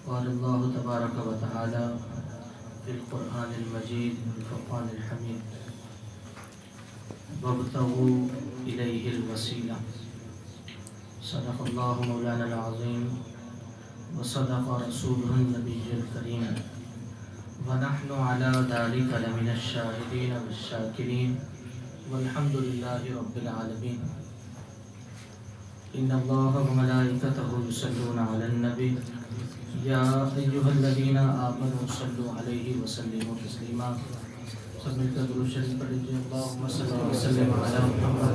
قال الله تبارك وتعالى في القرآن المجيد والفرقان الحميد وابتغوا إليه الوسيلة. صدق الله مولانا العظيم وصدق رسوله النبي الكريم ونحن على ذلك لمن الشاهدين والشاكرين والحمد لله رب العالمين. إن الله وملائكته يصلون على النبي يا أيها الذين آمنوا صلوا عليه وسلموا تسليما. سب مل کر درود شریف پڑھ لیجیے. اللهم صل وسلم على محمد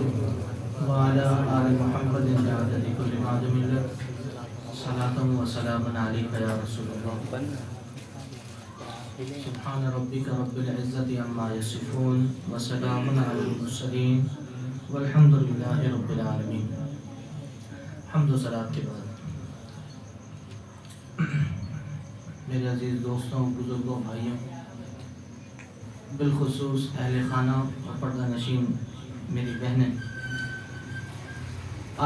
وعلى آل محمد بعدد كل معدوم له صلاة وسلاما عليك يا رسول الله. سبحان ربك رب العزة عما يصفون وسلام على المرسلين والحمد لله رب العالمين. حمد و صلات کے بعد میرے عزیز دوستوں، بزرگوں، بھائیوں، بالخصوص اہل خانہ اور پردہ نشین میری بہنیں،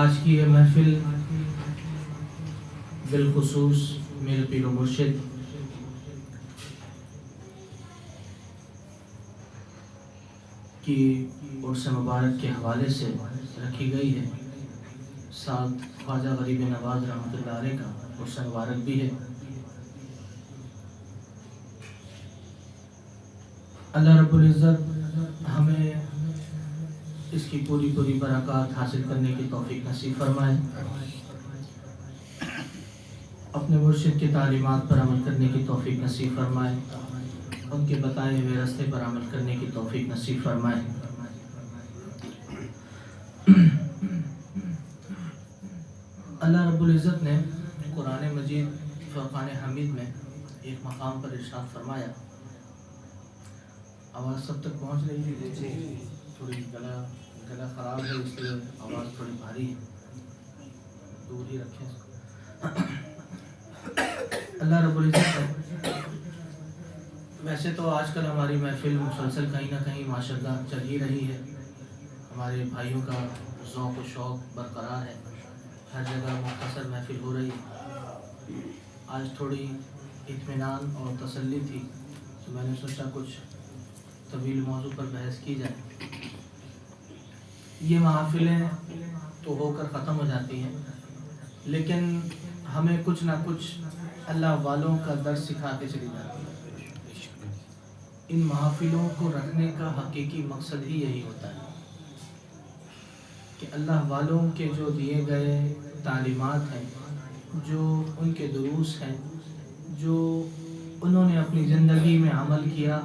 آج کی یہ محفل بالخصوص میرے پیر و مرشد کی عرس مبارک کے حوالے سے رکھی گئی ہے. ساتھ خواجہ غریب نواز رحمۃ اللہ علیہ کا عرس مبارک بھی ہے. اللہ رب العزت ہمیں اس کی پوری برکات حاصل کرنے کی توفیق نصیب فرمائے، اپنے مرشد کی تعلیمات پر عمل کرنے کی توفیق نصیب فرمائے، ان کے بتائے ہوئے راستے پر عمل کرنے کی توفیق نصیب فرمائے. اللہ رب العزت نے قرآن مجید فرقان حمید میں ایک مقام پر ارشاد فرمایا. آواز سب تک پہنچ رہی ہے؟ تھوڑی گلا خراب ہے، اس لیے آواز تھوڑی بھاری ہے، دور ہی رکھیں. اللہ رب العزت ویسے تو آج کل ہماری محفل مسلسل کہیں نہ کہیں ماشاءاللہ چل ہی رہی ہے. ہمارے بھائیوں کا ذوق و شوق برقرار ہے، ہر جگہ مختصر محفل ہو رہی ہے. آج تھوڑی اطمینان اور تسلی تھی تو میں نے سوچا کچھ طویل موضوع پر بحث کی جائے. یہ محافلیں تو ہو کر ختم ہو جاتی ہیں، لیکن ہمیں کچھ نہ کچھ اللہ والوں کا درس سکھا کے چلی جاتی ہے. ان محافلوں کو رکھنے کا حقیقی مقصد ہی یہی ہوتا ہے کہ اللہ والوں کے جو دیے گئے تعلیمات ہیں، جو ان کے دروس ہیں، جو انہوں نے اپنی زندگی میں عمل کیا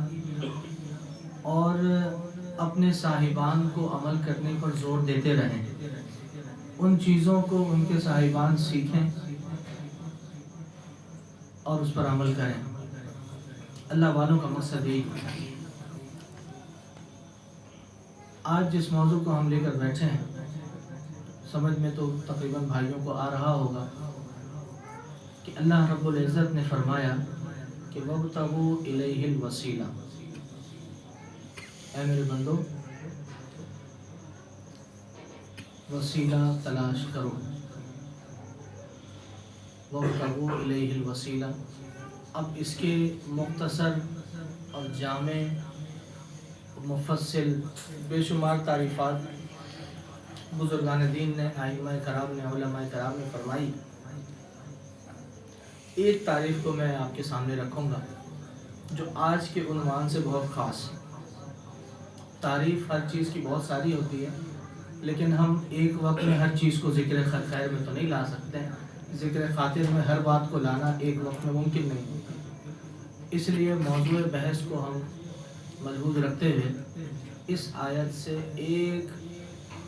اور اپنے صاحبان کو عمل کرنے پر زور دیتے رہیں، ان چیزوں کو ان کے صاحبان سیکھیں اور اس پر عمل کریں. اللہ والوں کا مقصد یہی ہوتا ہے. آج جس موضوع کو ہم لے کر بیٹھے ہیں، سمجھ میں تو تقریباً بھائیوں کو آ رہا ہوگا کہ اللہ رب العزت نے فرمایا کہ وَابْتَغُوا إِلَيْهِ الْوَسِيلَةَ. اے میرے بندو، وسیلہ تلاش کرو. وَابْتَغُوا إِلَيْهِ الْوَسِيلَةَ. اب اس کے مختصر اور جامع مفصل بے شمار تعریفات بزرگان دین نے، ائمہ کرام نے، علماء کرام نے فرمائی. ایک تعریف کو میں آپ کے سامنے رکھوں گا جو آج کے عنوان سے بہت خاص ہے. تعریف ہر چیز کی بہت ساری ہوتی ہے، لیکن ہم ایک وقت میں ہر چیز کو ذکر خیر میں تو نہیں لا سکتے. ذکر خاطر میں ہر بات کو لانا ایک وقت میں ممکن نہیں. اس لیے موضوع بحث کو ہم ملحوظ رکھتے ہوئے اس آیت سے ایک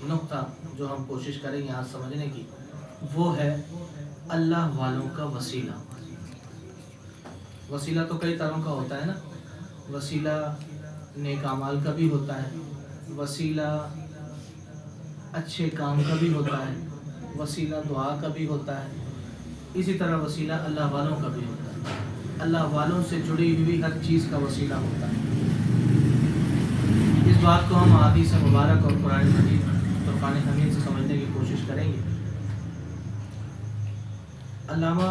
نقطہ جو ہم کوشش کریں گے آج سمجھنے کی، وہ ہے اللہ والوں کا وسیلہ. وسیلہ تو کئی طرح کا ہوتا ہے نا. وسیلہ نیک اعمال کا بھی ہوتا ہے، وسیلہ اچھے کام کا بھی ہوتا ہے، وسیلہ دعا کا بھی ہوتا ہے. اسی طرح وسیلہ اللہ والوں کا بھی ہوتا ہے. اللہ والوں سے جڑی ہوئی ہر چیز کا وسیلہ ہوتا ہے. اس بات کو ہم احادیث مبارک اور قرآن مجید فرقان حمید سے سمجھنے کی کوشش کریں گے. علامہ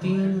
3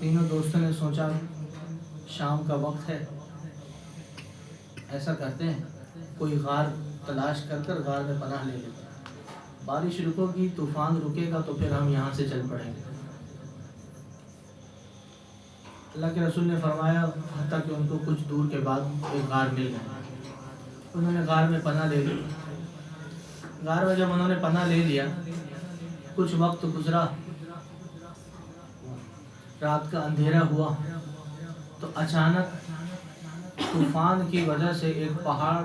تینوں دوستوں نے سوچا شام کا وقت ہے، ایسا کرتے ہیں کوئی غار تلاش کر کر غار میں پناہ لے لیتے ہیں، بارش رکو گی، طوفان رکے گا تو پھر ہم یہاں سے چل پڑیں گے۔ اللہ کے رسول نے فرمایا حتیٰ کہ ان کو کچھ دور کے بعد ایک غار مل گیا، انہوں نے غار میں پناہ لے لی۔ غار میں جب انہوں نے پناہ لے لیا، کچھ وقت گزرا، رات کا اندھیرا ہوا تو اچانک طوفان کی وجہ سے ایک پہاڑ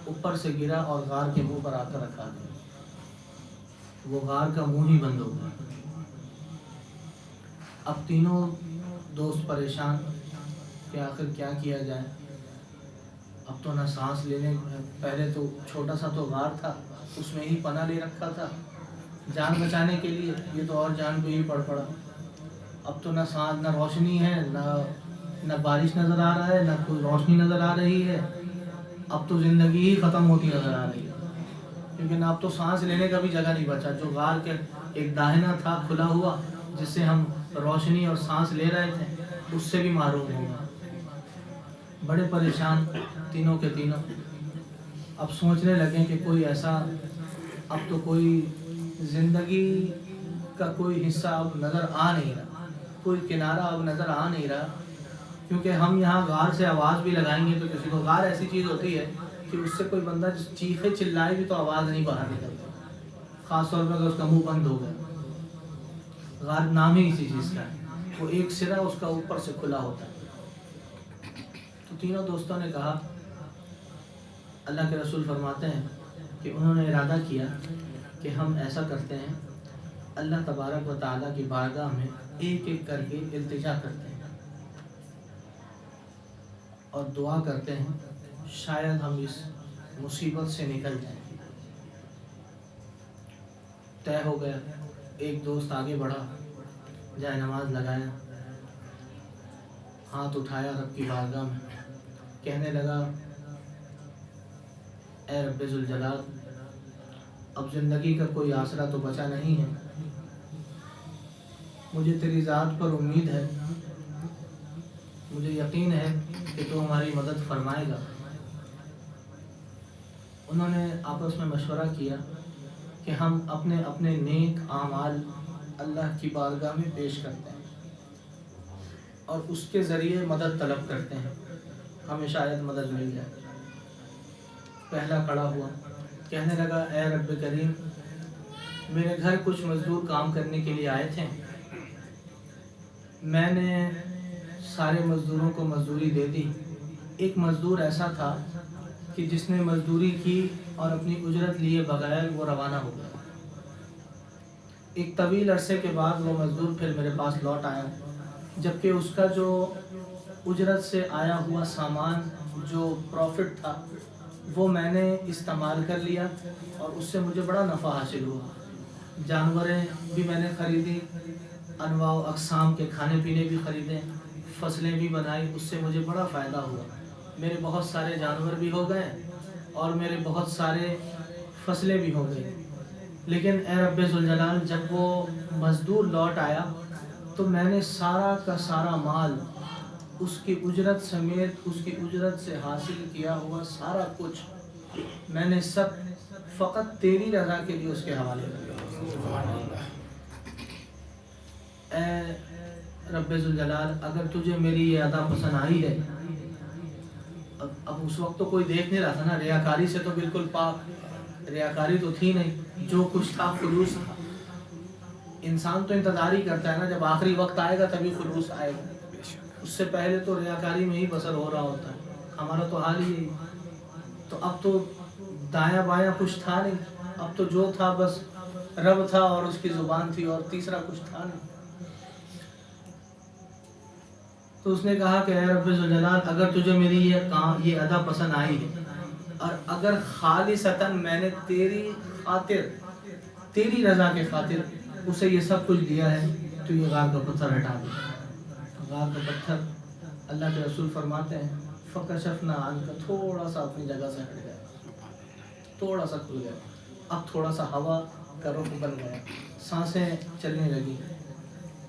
اوپر سے گرا اور غار کے منہ پر آ کر رکھا گیا۔ وہ غار کا منہ ہی بند ہو گیا۔ اب تینوں دوست پریشان کہ آخر کیا کیا جائے، اب تو نہ سانس لینے، پہلے تو چھوٹا سا تو غار تھا، اس میں ہی پناہ لے رکھا تھا جان بچانے کے لیے، یہ تو اور جان کو ہی پڑا۔ اب تو نہ سانس، نہ روشنی ہے، نہ بارش نظر آ رہا ہے، نہ کوئی روشنی نظر آ رہی ہے، اب تو زندگی ہی ختم ہوتی نظر آ رہی ہے، کیونکہ اب تو سانس لینے کا بھی جگہ نہیں بچا۔ جو غار کے ایک داہنہ تھا کھلا ہوا جس سے ہم روشنی اور سانس لے رہے تھے، اس سے بھی محروم ہو گئے۔ بڑے پریشان تینوں کے تینوں، اب سوچنے لگے کہ کوئی ایسا، اب تو کوئی زندگی کا کوئی حصہ اب نظر آ نہیں رہا، کوئی کنارہ اب نظر آ نہیں رہا، کیونکہ ہم یہاں غار سے آواز بھی لگائیں گے تو کسی کو، غار ایسی چیز ہوتی ہے کہ اس سے کوئی بندہ چیخے چلائے بھی تو آواز نہیں باہر نکلتی، خاص طور پر اگر اس کا منہ بند ہو گیا۔ غار نام ہی اسی چیز کا ہے، وہ ایک سرا اس کا اوپر سے کھلا ہوتا ہے۔ تو تینوں دوستوں نے کہا، اللہ کے رسول فرماتے ہیں کہ انہوں نے ارادہ کیا کہ ہم ایسا کرتے ہیں، اللہ تبارک و تعالیٰ کی بارگاہ میں ایک ایک کر کے التجا کرتے ہیں اور دعا کرتے ہیں شاید ہم اس مصیبت سے نکل جائیں۔ طے ہو گیا، ایک دوست آگے بڑھا، جائے نماز لگایا، ہاتھ اٹھایا رب کی بارگاہ میں، کہنے لگا اے رب ذوالجلال، اب زندگی کا کوئی آسرا تو بچا نہیں ہے، مجھے تیری ذات پر امید ہے، مجھے یقین ہے کہ تو ہماری مدد فرمائے گا۔ انہوں نے آپس میں مشورہ کیا کہ ہم اپنے اپنے نیک اعمال اللہ کی بارگاہ میں پیش کرتے ہیں اور اس کے ذریعے مدد طلب کرتے ہیں، ہمیں شاید مدد مل جائے۔ پہلا کھڑا ہوا، کہنے لگا اے رب کریم، میرے گھر کچھ مزدور کام کرنے کے لیے آئے تھے، میں نے سارے مزدوروں کو مزدوری دے دی، ایک مزدور ایسا تھا کہ جس نے مزدوری کی اور اپنی اجرت لیے بغیر وہ روانہ ہو گیا۔ ایک طویل عرصے کے بعد وہ مزدور پھر میرے پاس لوٹ آیا، جبکہ اس کا جو اجرت سے آیا ہوا سامان، جو پروفٹ تھا، وہ میں نے استعمال کر لیا اور اس سے مجھے بڑا نفع حاصل ہوا۔ جانوریں بھی میں نے خریدی، انواع و اقسام کے کھانے پینے بھی خریدے، فصلیں بھی بنائی، اس سے مجھے بڑا فائدہ ہوا، میرے بہت سارے جانور بھی ہو گئے اور میرے بہت سارے فصلیں بھی ہو گئی۔ لیکن اے رب ذوالجلال، جب وہ مزدور لوٹ آیا تو میں نے سارا کا سارا مال، اس کی اجرت سمیت، اس کی اجرت سے حاصل کیا ہوا سارا کچھ میں نے سب فقط تیری رضا کے لیے اس کے حوالے کر دیا۔ اے رب ذوالجلال، اگر تجھے میری یہ ادا پسند آئی ہے، اب اس وقت تو کوئی دیکھ نہیں رہا تھا نا، ریاکاری سے تو بالکل پاک، ریاکاری تو تھی نہیں، جو کچھ تھا خلوص تھا۔ انسان تو انتظار ہی کرتا ہے نا، جب آخری وقت آئے گا تبھی خلوص آئے گا، اس سے پہلے تو ریاکاری میں ہی بسر ہو رہا ہوتا ہے، ہمارا تو حال ہی ہے۔ تو اب تو دایاں بایاں کچھ تھا نہیں، اب تو جو تھا بس رب تھا اور اس کی زبان تھی، اور تیسرا کچھ تھا نہیں۔ تو اس نے کہا کہ اے رب ذوالجلال، اگر تجھے میری یہ ادا پسند آئی ہے اور اگر خالصتاً میں نے تیری خاطر، تیری رضا کے خاطر اسے یہ سب کچھ دیا ہے، تو یہ غار کا پتھر ہٹا دے۔ غار کا پتھر، اللہ کے رسول فرماتے ہیں فَكَشَفْنَا عَنْكَ، تھوڑا سا اپنی جگہ سے ہٹ گیا، تھوڑا سا کھل گیا، اب تھوڑا سا ہوا کا رخ بن گیا، سانسیں چلنے لگی،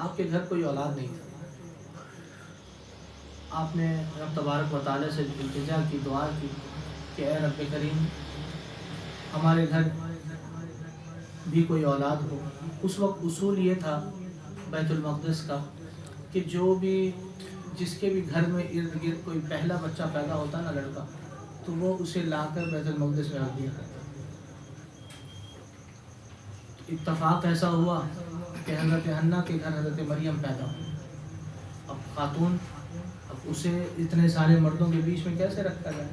آپ کے گھر کوئی اولاد نہیں تھا، آپ نے رب تبارک و تعالیٰ سے التجا کی، دعا کی کہ اے رب کریم ہمارے گھر بھی کوئی اولاد ہو۔ اس وقت اصول یہ تھا بیت المقدس کا کہ جو بھی جس کے بھی گھر میں ارد گرد کوئی پہلا بچہ پیدا ہوتا نا لڑکا، تو وہ اسے لا کر بیت المقدس میں رکھ دیا کرتا۔ اتفاق ایسا ہوا کہ حضرت حنہ کے گھر حضرت مریم پیدا ہوئی۔ اب خاتون، اب اسے اتنے سارے مردوں کے بیچ میں کیسے رکھا جائے؟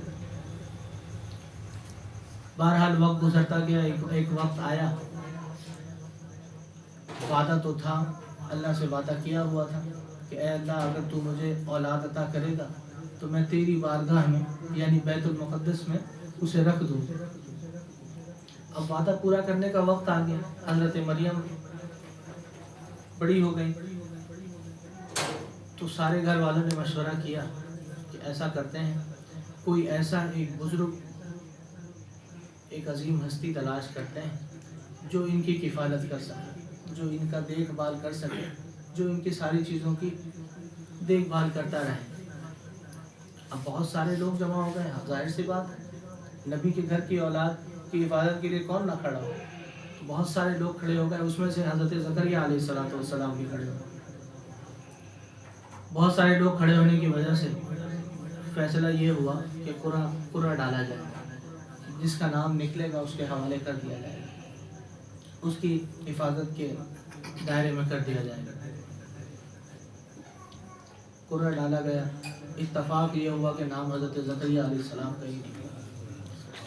بہرحال وقت گزرتا گیا، ایک وقت آیا، وعدہ تو تھا، اللہ سے وعدہ کیا ہوا تھا کہ اے اللہ اگر تو مجھے اولاد عطا کرے گا تو میں تیری بارگاہ میں یعنی بیت المقدس میں اسے رکھ دوں۔ اب وعدہ پورا کرنے کا وقت آ گیا، حضرت مریم بڑی ہو گئی، تو سارے گھر والوں نے مشورہ کیا کہ ایسا کرتے ہیں، کوئی ایسا ایک بزرگ، ایک عظیم ہستی تلاش کرتے ہیں جو ان کی کفالت کر سکے، جو ان کا دیکھ بھال کر سکے، جو ان کی ساری چیزوں کی دیکھ بھال کرتا رہے۔ اب بہت سارے لوگ جمع ہو گئے، ظاہر سی بات ہے نبی کے گھر کی اولاد کی حفاظت کے لیے کون نہ کھڑا ہو؟ بہت سارے لوگ کھڑے ہو گئے، اس میں سے حضرت زکریا علیہ السلام بھی کھڑے ہو گئے۔ بہت سارے لوگ کھڑے ہونے کی وجہ سے فیصلہ یہ ہوا کہ قرعہ ڈالا جائے، جس کا نام نکلے گا اس کے حوالے کر دیا جائے گا، اس کی حفاظت کے دائرے میں کر دیا جائے گا۔ قرعہ ڈالا گیا، اتفاق یہ ہوا کہ نام حضرت زکریا علیہ السلام کا ہی نکلا۔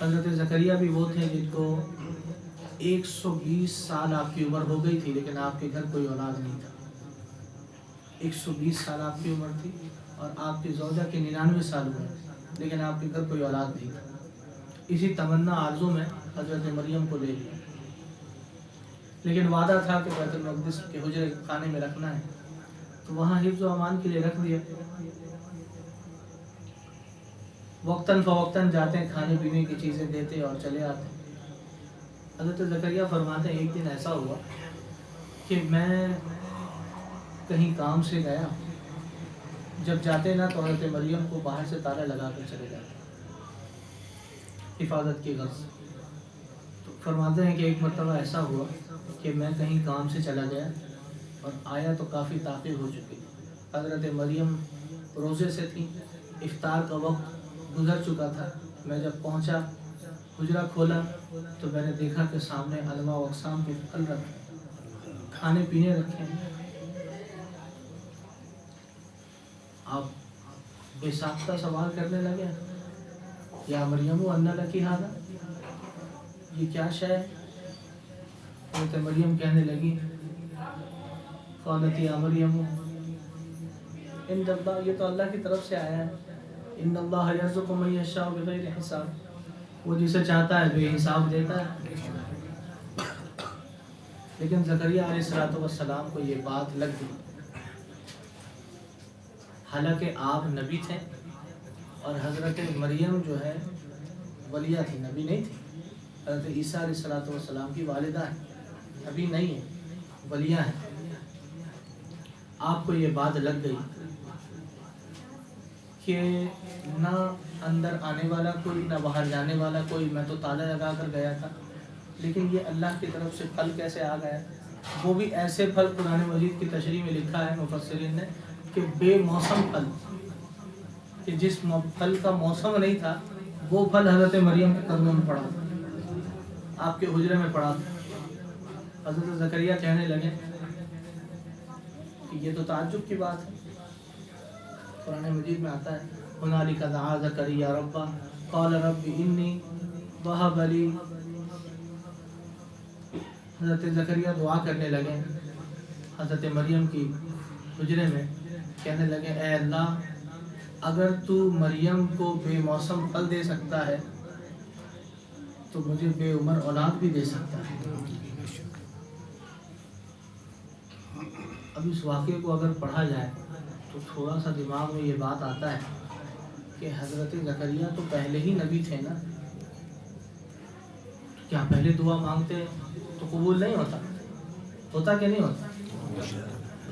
حضرت زکریا بھی وہ تھے جن کو 120 سال آپ کی عمر ہو گئی تھی، لیکن آپ کے گھر کوئی اولاد نہیں تھا۔ 120 سال آپ کی عمر تھی اور آپ کی زوجہ کے 99 سال ہوئے، لیکن آپ کے گھر کوئی اولاد نہیں تھا۔ اسی تمنا آرزو میں حضرت مریم کو لے لیا، لیکن وعدہ تھا کہ بیت المقدس کے حجرے خانے میں رکھنا ہے، تو وہاں حفظ و امان کے لیے رکھ دیا۔ وقتاً فوقتاً جاتے، کھانے پینے کی چیزیں دیتے اور چلے آتے۔ حضرت زکریا فرماتے ہیں ایک دن ایسا ہوا کہ میں کہیں کام سے گیا، جب جاتے نا تو حضرت مریم کو باہر سے تالا لگا کر چلے جاتے حفاظت کی غرض سے۔ تو فرماتے ہیں کہ ایک مرتبہ ایسا ہوا کہ میں کہیں کام سے چلا گیا اور آیا تو کافی تاخیر ہو چکی تھی۔ حضرت مریم روزے سے تھی، افطار کا وقت گزر چکا تھا۔ میں جب پہنچا، حجرہ کھولا تو میں نے دیکھا کہ سامنے انواع و اقسام کے پھل رکھے، کھانے پینے رکھے ہیں۔ آپ بے ساختہ سوال کرنے لگے، یا مریم انا لکی ھذا، یہ کیا شے ہے؟ حضرت مریم کہنے لگی، قالت یا مریم ان اللہ، یہ تو اللہ کی طرف سے آیا ہے، ان اللہ یرزق من یشاء بغیر حساب، وہ جسے چاہتا ہے بے حساب دیتا ہے۔ لیکن زکریا علیہ السلام کو یہ بات لگ گئی، حالانکہ آپ نبی تھے اور حضرت مریم جو ہے ولیہ تھی، نبی نہیں تھی۔ حضرت عیسیٰ علیہ السلام کی والدہ ہے، نبی نہیں ہے، ولیہ ہے۔ آپ کو یہ بات لگ گئی کہ نہ اندر آنے والا کوئی، نہ باہر جانے والا کوئی، میں تو تالا لگا کر گیا تھا، لیکن یہ اللہ کی طرف سے پھل کیسے آ گیا؟ وہ بھی ایسے پھل، قرآن مجید کی تشریح میں لکھا ہے مفسرین نے کہ بے موسم پھل، کہ جس پھل کا موسم نہیں تھا وہ پھل حضرت مریم کے قدموں میں پڑا تھا، آپ کے حجرے میں پڑا تھا۔ حضرت زکریا کہنے لگے کہ یہ تو تعجب کی بات ہے۔ قرآن مجید میں آتا ہے هنالک دعا زکریا ربہ قال رب انی وہب لی، حضرت زکریا دعا کرنے لگے حضرت مریم کی حجرے میں، کہنے لگے اے اللہ اگر تو مریم کو بے موسم پھل دے سکتا ہے تو مجھے بے عمر اولاد بھی دے سکتا ہے۔ اب اس واقعے کو اگر پڑھا جائے تو تھوڑا سا دماغ میں یہ بات آتا ہے کہ حضرت زکریا تو پہلے ہی نبی تھے نا، کیا پہلے دعا مانگتے تو قبول نہیں ہوتا کہ نہیں ہوتا؟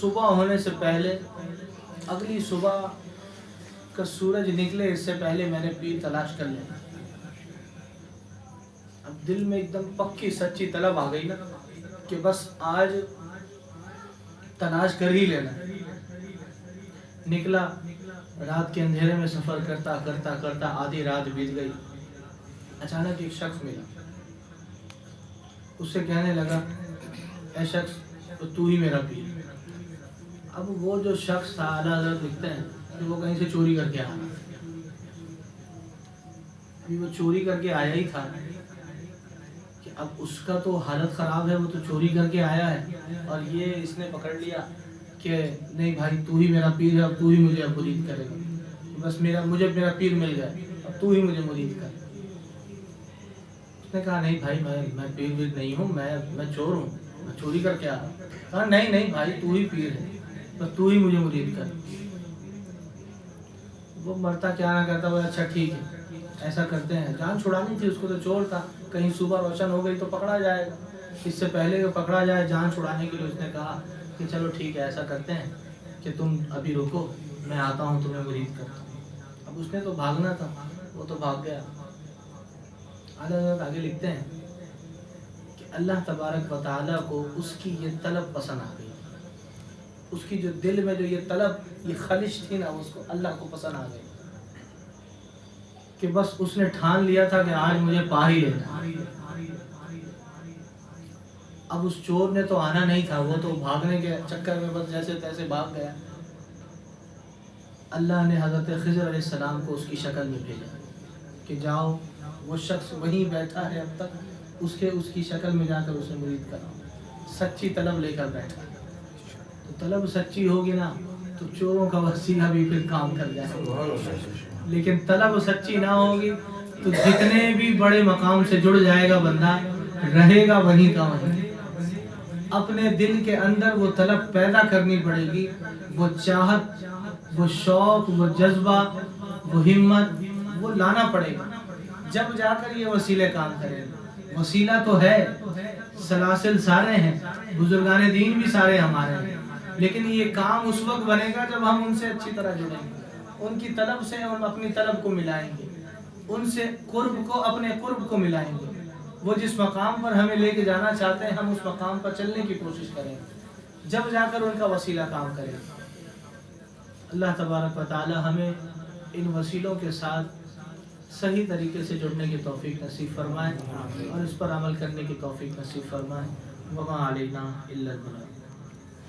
صبح ہونے سے پہلے، اگلی صبح کا سورج نکلے اس سے پہلے میں نے پیر تلاش کر لیا۔ اب دل میں ایک دم پکی سچی طلب آ گئی نا کہ بس آج تلاش کر ہی لینا۔ نکلا، رات کے اندھیرے میں سفر کرتا کرتا کرتا آدھی رات بیت گئی۔ اچانک ایک شخص ملا، اس سے کہنے لگا اے شخص تو ہی میرا پیر۔ اب وہ جو شخص تھا، اعلیٰ حضرت لکھتے ہیں کہ وہ کہیں سے چوری کر کے آیا۔ ابھی وہ چوری کر کے آیا ہی تھا کہ اب اس کا تو حالت خراب ہے، وہ تو چوری کر کے آیا ہے اور یہ اس نے پکڑ لیا کہ نہیں بھائی تو ہی میرا پیر ہے، اب تو ہی مجھے مرید کرے گا، بس مجھے میرا پیر مل گیا، اب تو ہی مجھے مرید کر۔ اس نے کہا نہیں بھائی میں پیر نہیں ہوں، میں چور ہوں، میں چوری کر کے آ رہا ہوں۔ کہا نہیں بھائی تو ہی پیر ہے، بس تو ہی مجھے مرید کر۔ وہ مرتا کیا نہ کرتا، وہ اچھا ٹھیک ہے ایسا کرتے ہیں، جان چھڑانی تھی اس کو، تو چور تھا، کہیں صبح روشن ہو گئی تو پکڑا جائے گا، اس سے پہلے کہ پکڑا جائے جان چھڑانے کے لیے اس نے کہا کہ چلو ٹھیک ہے ایسا کرتے ہیں کہ تم ابھی رکو، میں آتا ہوں تمہیں مرید کرتا ہوں۔ اب اس نے تو بھاگنا تھا، وہ تو بھاگ گیا۔ اعلیٰ حضرت آگے لکھتے ہیں کہ اللہ تبارک و تعالیٰ کو اس کی یہ طلب پسند آ گئی، اس کی جو دل میں جو یہ طلب، یہ خلش تھی نا، اس کو اللہ کو پسند آ گئی کہ بس اس نے ٹھان لیا تھا کہ آج مجھے پا ہی لینا۔ اب اس چور نے تو آنا نہیں تھا، وہ تو بھاگنے کے چکر میں بس جیسے تیسے بھاگ گیا۔ اللہ نے حضرت خضر علیہ السلام کو اس کی شکل میں بھیجا کہ جاؤ، وہ شخص وہیں بیٹھا ہے اب تک، اس کی شکل میں جا کر اسے مرید کراؤ۔ سچی طلب لے کر بیٹھا، تو طلب سچی ہوگی نا تو چوروں کا وسیلہ بھی پھر کام کر جائے گا، لیکن طلب سچی نہ ہوگی تو جتنے بھی بڑے مقام سے جڑ جائے گا بندہ، رہے گا وہیں کا وہیں۔ اپنے دل کے اندر وہ طلب پیدا کرنی پڑے گی، وہ چاہت، وہ شوق، وہ جذبہ، وہ ہمت، وہ لانا پڑے گا، جب جا کر یہ وسیلے کام کریں گے۔ وسیلہ تو ہے، سلاسل سارے ہیں، بزرگان دین بھی سارے ہمارے ہیں، لیکن یہ کام اس وقت بنے گا جب ہم ان سے اچھی طرح جڑیں گے، ان کی طلب سے ہم اپنی طلب کو ملائیں گے، ان سے قرب کو اپنے قرب کو ملائیں گے۔ وہ جس مقام پر ہمیں لے کے جانا چاہتے ہیں، ہم اس مقام پر چلنے کی کوشش کریں گے، جب جا کر ان کا وسیلہ کام کرے گا۔ اللہ تبارک و تعالی ہمیں ان وسیلوں کے ساتھ صحیح طریقے سے جڑنے کی توفیق نصیب فرمائے اور اس پر عمل کرنے کی توفیق نصیب فرمائے۔ وما علینا الا البلاغ۔